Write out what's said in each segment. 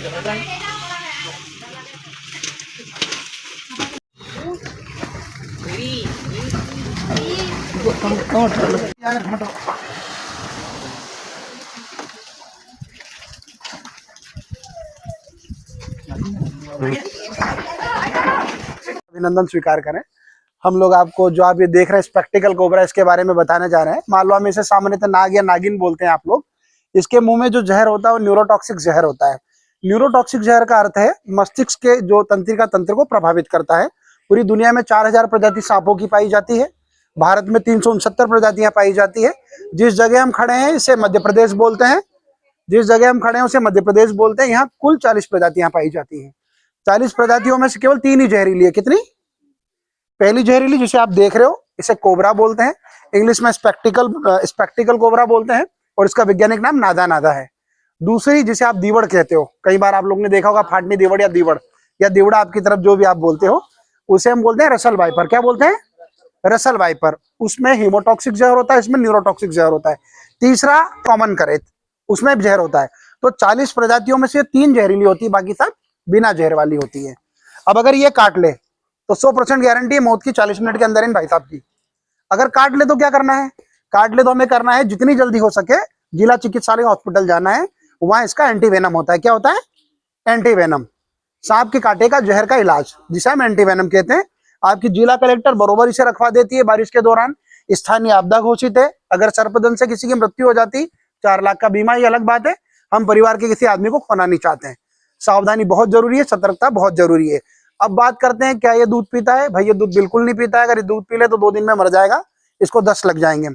अभिनंदन स्वीकार करें। हम लोग आपको जो आप ये देख रहे हैं स्पेक्टिकल कोबरा, इसके बारे में बताने जा रहे हैं। मान लो हम इसे सामान्यतः नाग या नागिन बोलते हैं आप लोग। इसके मुंह में जो जहर होता है वो न्यूरोटॉक्सिक जहर होता है। न्यूरोटॉक्सिक जहर का अर्थ है मस्तिष्क के जो तंत्रिका तंत्र को प्रभावित करता है। पूरी दुनिया में 4000 प्रजाति सांपों की पाई जाती है। भारत में 369 प्रजातियां पाई जाती है। जिस जगह हम खड़े हैं इसे मध्य प्रदेश बोलते हैं। जिस जगह हम खड़े हैं उसे मध्य प्रदेश बोलते हैं। यहाँ कुल 40 प्रजातियां पाई जाती हैं। 40 प्रजातियों में से केवल 3 ही जहरीली है। कितनी? पहली जहरीली जिसे आप देख रहे हो इसे कोबरा बोलते हैं। इंग्लिश में स्पेक्टिकल कोबरा बोलते हैं और इसका वैज्ञानिक नाम नादा नादा है। दूसरी जिसे आप दीवड़ कहते हो, कई बार आप लोग ने देखा होगा फाटनी दीवड़ या दीवड़ा आपकी तरफ जो भी आप बोलते हो, उसे हम बोलते हैं रसल वाइपर। क्या बोलते हैं? Russell viper. उसमें हीमोटॉक्सिक जहर होता है, इसमें न्यूरोटॉक्सिक जहर होता है। तीसरा कॉमन करेत, उसमें जहर होता है। तो 40 प्रजातियों में से 3 जहरीली होती है, बाकी सब बिना जहर वाली होती है। अब अगर ये काट ले तो 100% गारंटी है मौत की 40 मिनट के अंदर इन भाई साहब की। अगर काट ले तो क्या करना है? काट ले तो हमें करना है जितनी जल्दी हो सके जिला चिकित्सालय हॉस्पिटल जाना है। वहां इसका एंटीवेनम होता है। क्या होता है? एंटीवेनम, सांप के कांटे का जहर का इलाज, जिसे हम एंटीवेनम कहते हैं। आपकी जिला कलेक्टर बरोबर इसे रखवा देती है बारिश के दौरान। स्थानीय आपदा घोषित है। अगर सर्पदंश से किसी की मृत्यु हो जाती 4 लाख का बीमा, ये अलग बात है। हम परिवार के किसी आदमी को खोना नहीं चाहते हैं। सावधानी बहुत जरूरी है, सतर्कता बहुत जरूरी है। अब बात करते हैं क्या ये दूध पीता है? भाई ये दूध बिल्कुल नहीं पीता है। अगर ये दूध पी ले तो 2 दिन में मर जाएगा, इसको 10 लग जाएंगे।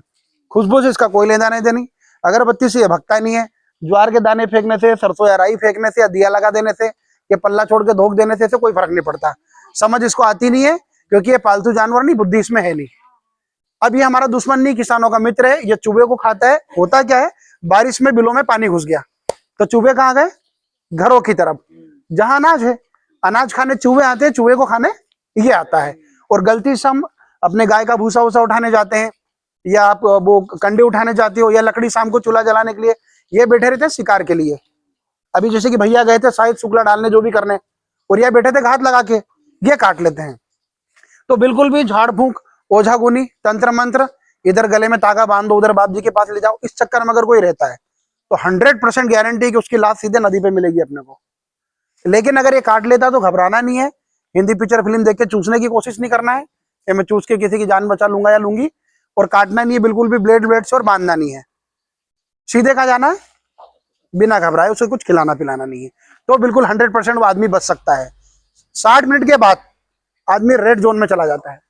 खुशबू से इसका कोई लेना नहीं देनी। अगरबत्ती से ये भगता नहीं है। ज्वार के दाने फेंकने से, सरसों या राई फेंकने से या दिया लगा देने से, ये पल्ला छोड़ के धोख देने से कोई फर्क नहीं पड़ता। समझ इसको आती नहीं है क्योंकि ये पालतू जानवर नहीं, बुद्धि इसमें है नहीं। अब ये हमारा दुश्मन नहीं, किसानों का मित्र है। ये चूहे को खाता है। होता क्या है, बारिश में बिलों में पानी घुस गया तो चूहे कहाँ गए? घरों की तरफ, जहां अनाज है। अनाज खाने चूहे आते हैं, चूहे को खाने ये आता है। और गलती से हम अपने गाय का भूसा वूसा उठाने जाते हैं, या आप वो कंडे उठाने जाते हो, या लकड़ी शाम को चूल्हा जलाने के लिए, ये बैठे रहते हैं शिकार के लिए। अभी जैसे कि भैया गए थे शायद शुक्ला डालने जो भी करने, और ये बैठे थे घात लगा के, ये काट लेते हैं। तो बिल्कुल भी झाड़ फूंक, ओझा गुनी, तंत्र मंत्र, इधर गले में तागा बांध दो, उधर बाप जी के पास ले जाओ, इस चक्कर में अगर कोई रहता है तो 100% गारंटी है कि उसकी लाश सीधे नदी पे मिलेगी अपने को। लेकिन अगर ये काट लेता तो घबराना नहीं है। हिंदी पिक्चर फिल्म देख के चूसने की कोशिश नहीं करना है कि मैं चूस के किसी की जान बचा लूंगा या लूंगी। और काटना नहीं है बिल्कुल भी ब्लेड से, और बांधना नहीं है। सीधे कहाँ जाना है? बिना घबराए, उसे कुछ खिलाना पिलाना नहीं है। तो बिल्कुल 100% वो आदमी बच सकता है। 60 मिनट के बाद आदमी रेड जोन में चला जाता है।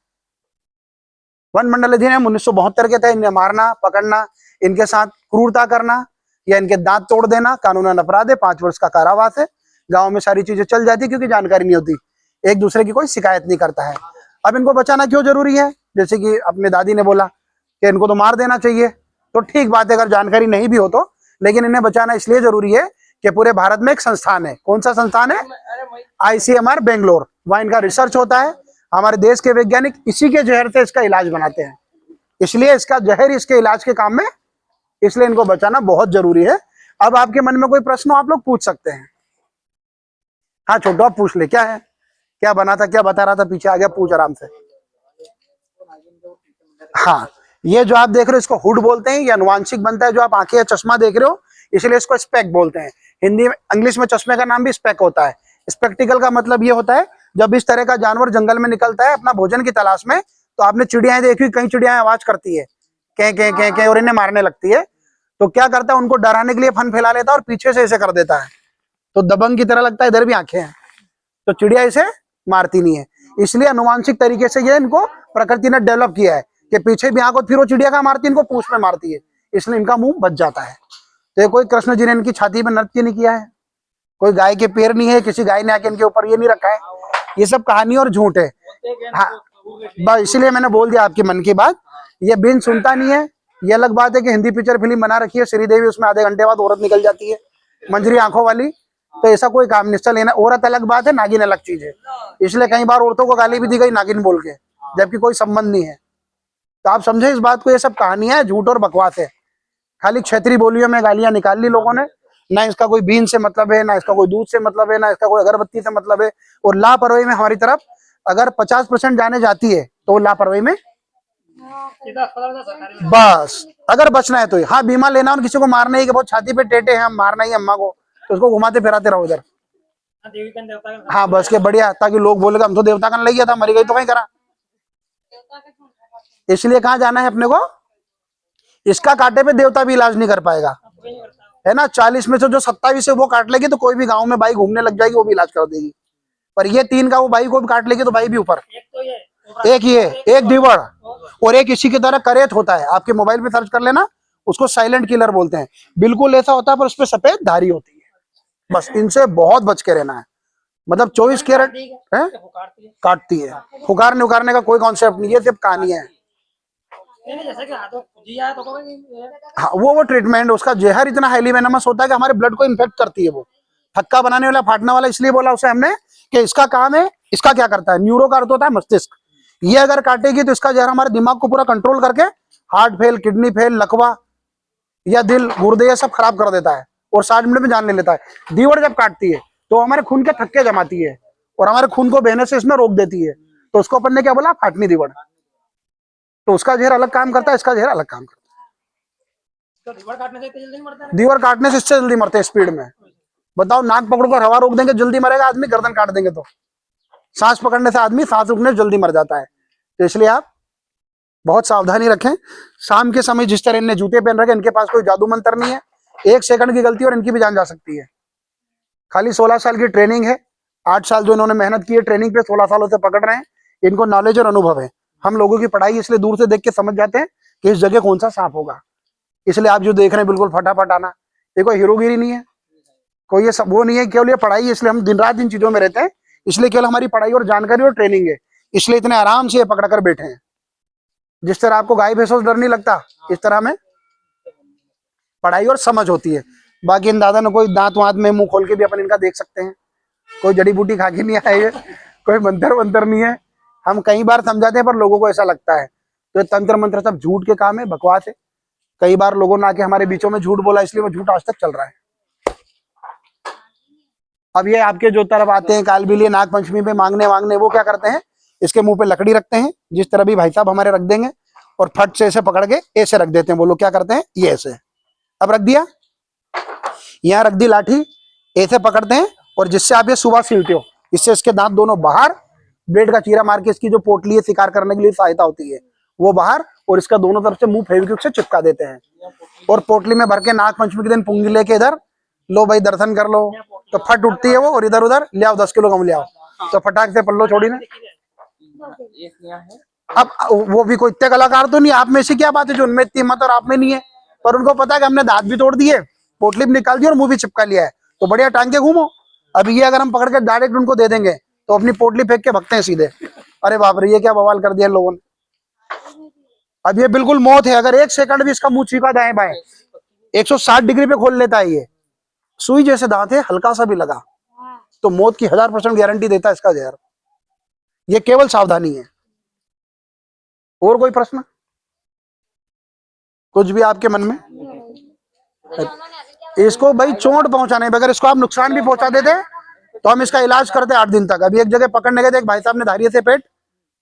वन मंडल अधिनियम 1972 के तहत इन्हें मारना, पकड़ना, इनके साथ क्रूरता करना या इनके दांत तोड़ देना कानूनन अपराध है। 5 वर्ष का कारावास है। गांव में सारी चीजें चल जाती क्योंकि जानकारी नहीं होती, एक दूसरे की कोई शिकायत नहीं करता है। अब इनको बचाना क्यों जरूरी है? जैसे कि अपने दादी ने बोला कि इनको तो मार देना चाहिए, तो ठीक बात है अगर जानकारी नहीं भी हो तो। लेकिन इन्हें बचाना इसलिए जरूरी है कि पूरे भारत में एक संस्थान है। कौन सा संस्थान है? ICMR बेंगलोर। वहां इनका रिसर्च होता है। हमारे देश के वैज्ञानिक इसी के जहर से इसका इलाज बनाते हैं। इसलिए इसका जहर इसके इलाज के काम में, इसलिए इनको बचाना बहुत जरूरी है। अब आपके मन में कोई प्रश्न हो आप लोग पूछ सकते हैं। हाँ छोटो, आप पूछ ले। क्या है? क्या बना था? क्या बता रहा था? पीछे आ गया, पूछ आराम से। हाँ, ये जो आप देख रहे हो इसको हुड बोलते हैं। ये अनुवांशिक बनता है। जो आप आंखें या चश्मा देख रहे हो इसलिए इसको स्पेक बोलते हैं। हिंदी में, इंग्लिश में चश्मे का नाम भी स्पेक होता है। स्पेक्टिकल का मतलब ये होता है जब इस तरह का जानवर जंगल में निकलता है अपना भोजन की तलाश में, तो आपने चिड़ियाएं देखी, कई चिड़ियाएं आवाज करती है कै कै कै कै और इन्हें मारने लगती है। तो क्या करता है, उनको डराने के लिए फन फैला लेता है और पीछे से ऐसे कर देता है, तो दबंग की तरह लगता है इधर भी आंखें हैं, तो चिड़िया इसे मारती नहीं है। इसलिए अनुवांशिक तरीके से ये इनको प्रकृति ने डेवलप किया है कि पीछे भी आंख और फिर वो चिड़िया का मारती है, इनको पूंछ में मारती है, इसलिए इनका मुंह बच जाता है। तो कोई कृष्ण जी ने इनकी छाती में नृत्य नहीं किया है, कोई गाय के पैर नहीं है, किसी गाय ने आके इनके ऊपर ये नहीं रखा है, ये सब कहानी और झूठ है। हाँ बस इसलिए मैंने बोल दिया आपके मन की बात। ये बिन सुनता नहीं है। ये अलग बात है कि हिंदी पिक्चर फिल्म बना रखी है श्रीदेवी, उसमें आधे घंटे बाद औरत निकल जाती है मंजरी आंखों वाली, तो ऐसा कोई काम नहीं लेना। औरत अलग बात है, नागिन अलग चीज है। इसलिए कई बार औरतों को गाली भी दी गई नागिन बोल के, जबकि कोई संबंध नहीं है। तो आप समझे इस बात को, ये सब कहानियां है, झूठ और बकवास है। खाली क्षेत्रीय बोलियों में गालियां निकाल ली लोगों ने, ना इसका कोई बीन से मतलब है, ना इसका कोई दूध से मतलब है, ना इसका कोई अगरबत्ती से मतलब है। और लापरवाही में हमारी तरफ अगर 50% जाने जाती है तो लापरवाही में बस अगर बचना है तो हाँ बीमा लेना और किसी को मारना ही कि बहुत छाती पे टेटे हैं हम मारना ही अम्मा को, तो उसको घुमाते फिराते रहो उधर। हाँ बस के बढ़िया, ताकि लोग बोलेगा हम तो देवता का ले गया था, मरी गई तो कहीं करा। इसलिए कहाँ जाना है अपने को, इसका कांटे पे देवता भी इलाज नहीं कर पाएगा, है ना। 40 में से जो 27 है वो काट लेगी तो कोई भी गांव में बाई घूमने लग जाएगी, वो भी इलाज कर देगी। पर ये 3 का वो बाई को भी काट लेगी तो बाई भी ऊपर। एक ये, एक दीवड़, और एक इसी की तरह करेत होता है, आपके मोबाइल में सर्च कर लेना, उसको साइलेंट किलर बोलते हैं। बिल्कुल ऐसा होता है पर उसपे सफेद धारी होती है। बस इनसे बहुत बच के रहना है। मतलब 24 कैरेट है, काटती है। फुकारने उकारने का कोई कॉन्सेप्ट नहीं है, सिर्फ कहानी है। हाँ वो ट्रीटमेंट, उसका जहर इतना हाईली वेनमस होता है कि हमारे ब्लड को इन्फेक्ट करती है वो। थक्का बनाने वाला, फाटने वाला, इसलिए बोला उसे हमने कि इसका काम है। इसका क्या करता है, न्यूरो का अर्थ होता है मस्तिष्क। ये अगर काटेगी तो इसका जहर हमारे दिमाग को पूरा कंट्रोल करके हार्ट फेल, किडनी फेल, लकवा या दिल, गुर्दे ये सब खराब कर देता है और 60 मिनट में जान ले लेता है। दीवड़ जब काटती है तो हमारे खून के थक्के जमाती है और हमारे खून को बहने से इसमें रोक देती है, तो उसको अपन ने क्या बोला, फाटनी दीवड़। तो उसका जहर अलग काम करता है, इसका जहर अलग काम करता है। दीवड़ काटने से इससे जल्दी मरते हैं स्पीड में। बताओ, नाक पकड़कर हवा रोक देंगे जल्दी मरेगा आदमी, गर्दन काट देंगे तो सांस पकड़ने से आदमी सांस रुकने जल्दी मर जाता है। तो इसलिए आप बहुत सावधानी रखें। शाम के समय जिस तरह इनने जूते पहन रखे, इनके पास कोई जादू मंत्र नहीं है। 1 सेकंड की गलती और इनकी भी जान जा सकती है। खाली 16 साल की ट्रेनिंग है, 8 साल जो इन्होंने मेहनत की है ट्रेनिंग पे, 16 सालों से पकड़ रहे हैं। इनको नॉलेज और अनुभव है। हम लोगों की पढ़ाई इसलिए दूर से देख के समझ जाते हैं कि इस जगह कौन सा सांप होगा। इसलिए आप जो देख रहे हैं बिल्कुल फटाफट आना, ये कोई हीरोगिरी नहीं है, कोई ये सब वो नहीं है, केवल ये पढ़ाई है। इसलिए हम दिन रात इन चीजों में रहते हैं, इसलिए केवल हमारी पढ़ाई और जानकारी और ट्रेनिंग है, इसलिए इतने आराम से ये पकड़ कर बैठे हैं। जिस तरह आपको गाय भैंसों से डर नहीं लगता, इस तरह हमें पढ़ाई और समझ होती है। बाकी इन दादा ने कोई दांत वांत में मुंह खोल के भी अपन इनका देख सकते हैं, कोई जड़ी बूटी खा के नहीं आए है, कोई मंत्र वंत्र नहीं है। हम कई बार समझाते हैं पर लोगों को ऐसा लगता है तो तंत्र मंत्र सब झूठ के काम है, बकवास है। कई बार लोगों ने आके हमारे बीचों में झूठ बोला, इसलिए वो झूठ आज तक चल रहा है। अब ये आपके जो तरफ आते हैं कालबिलिए नाग पंचमी पे मांगने, वो क्या करते हैं, इसके मुंह पे लकड़ी रखते हैं, जिस तरह भी भाई साहब हमारे रख देंगे, और फट से ऐसे पकड़ के ऐसे रख देते हैं। वो लोग क्या करते हैं, ये ऐसे, अब रख दिया, यहाँ रख दी लाठी, ऐसे पकड़ते हैं, और जिससे आप ये सुबह सीलते हो, इससे इसके दांत दोनों बाहर, ब्लेड का चीरा मार के इसकी जो पोटली है शिकार करने के लिए सहायता होती है वो बाहर, और इसका दोनों तरफ से मुंह फेविक्विक से चिपका देते हैं, और पोटली में भर के नाग पंचमी के दिन पुंगी लेके इधर लो भाई दर्शन कर लो, तो फट उठती है वो, और इधर उधर ले आओ 10 किलो गम ले आओ, तो फटाक से पल्लो छोड़ी ना। अब वो भी कोई इतने कलाकार तो नहीं, आप में से क्या बात है जो उनमें इतनी हिम्मत और आप में नहीं है, पर उनको पता है कि हमने दांत भी तोड़ दिए, पोटली भी निकाल दी और मुंह भी चिपका लिया है, तो बढ़िया टांग के घूमो। अब ये अगर हम पकड़ के डायरेक्ट उनको दे देंगे तो अपनी पोटली फेंक के भगते हैं सीधे, अरे बाप रे ये क्या बवाल कर दिया लोगों ने। अब ये बिल्कुल मौत है, अगर 1 सेकंड भी इसका मुंह छीका दाएं बाएं 160 डिग्री पे खोल लेता है, ये सुई जैसे दांत है, हल्का सा भी लगा तो मौत की 1000% गारंटी देता है इसका जहर। ये केवल सावधानी है। और कोई प्रश्न, कुछ भी आपके मन में? इसको भाई चोट पहुंचाने, अगर इसको आप नुकसान भी पहुंचा देते तो हम इसका इलाज करते 8 दिन तक। अभी एक जगह पकड़ने गए थे, एक भाई साहब ने धारिये से पेट,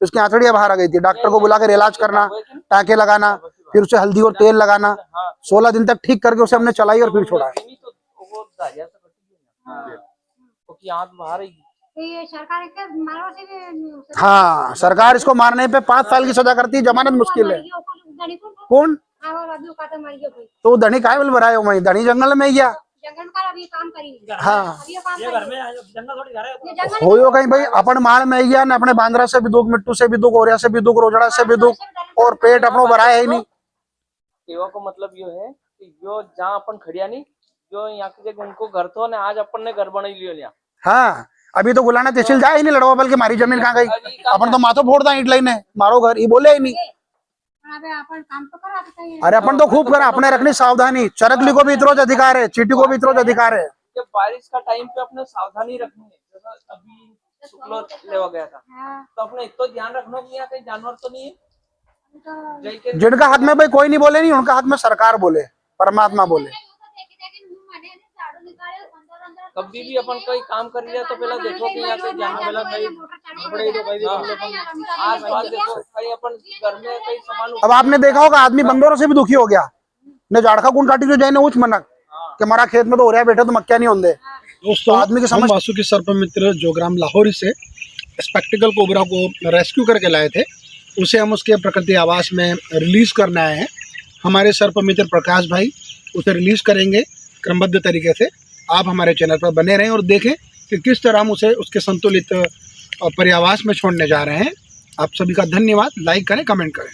उसकी आंतड़ियां बाहर आ गई थी, डॉक्टर को बुलाकर इलाज करना, टाँके लगाना, फिर उसे हल्दी और तेल लगाना, 16 दिन तक ठीक करके उसे हमने चलाई और फिर छोड़ा। हाँ सरकार इसको मारने पे 5 साल की सजा करती है, जमानत मुश्किल है। कौन तो धनी काय बोल बनाए वही धनी जंगल में गया, हाँ हो कहीं भाई अपन मार में गया ना, अपने बांद्रा से भी दुख, मिट्टू से भी दुख, ओरिया से भी दुख, रोजड़ा से भी दुख, और पेट अपनो भराया है ही नहीं। सेवा को मतलब यो है कि जो जहाँ अपन खड़िया नहीं, जो यहाँ के उनको घर तो आज अपन ने घर बना लियो। हाँ अभी तो गुलाना तहसील जाए ही नहीं लड़वा, बल्कि मारी जमीन कहाँ गई, अपन तो माथो फोड़ दा ईट लाइन है, मारो घर, ये बोले ही नहीं। अरे अपन तो खूब करा, अपने रखनी सावधानी, चरकली को भी इतरोज अधिकार है, चीटी को भी इतरोज अधिकार है। जब बारिश का टाइम पे अपने सावधानी रखनी है, जैसा अभी शुक्लो लेवा गया था, तो अपने इतना ध्यान रखना कि यहाँ कहीं जानवर तो नहीं है। जिनका हाथ में भाई कोई नहीं बोले नहीं, उनका हाथ में सरकार बोले, परमात्मा बोले। कभी भी अपन कोई काम कर लिया तो पहले देखो कि यहाँ कहीं जानवर आस पास देखो कहीं अपन घर में कहीं सामान अब आपने देखा होगा आदमी बंदरों से भी दुखी हो गया ने झाड़का कौन काटी जो जाने उच मनक कि हमारा खेत में तो हो रहा है बैठे तो मक्या नहीं होंगे। दोस्तों आदमी की हम समझ वासुकी सर्प मित्र जोग्राम लाहौरी से स्पेक्टिकल कोबरा को रेस्क्यू करके लाए थे, उसे हम उसके प्रकृति आवास में रिलीज करने आए हैं। हमारे सर्प मित्र प्रकाश भाई उसे रिलीज करेंगे क्रमबद्ध तरीके से। आप हमारे चैनल पर बने रहें और देखें कि किस तरह हम उसे उसके संतुलित पर्यावास में छोड़ने जा रहे हैं। आप सभी का धन्यवाद। लाइक करें, कमेंट करें।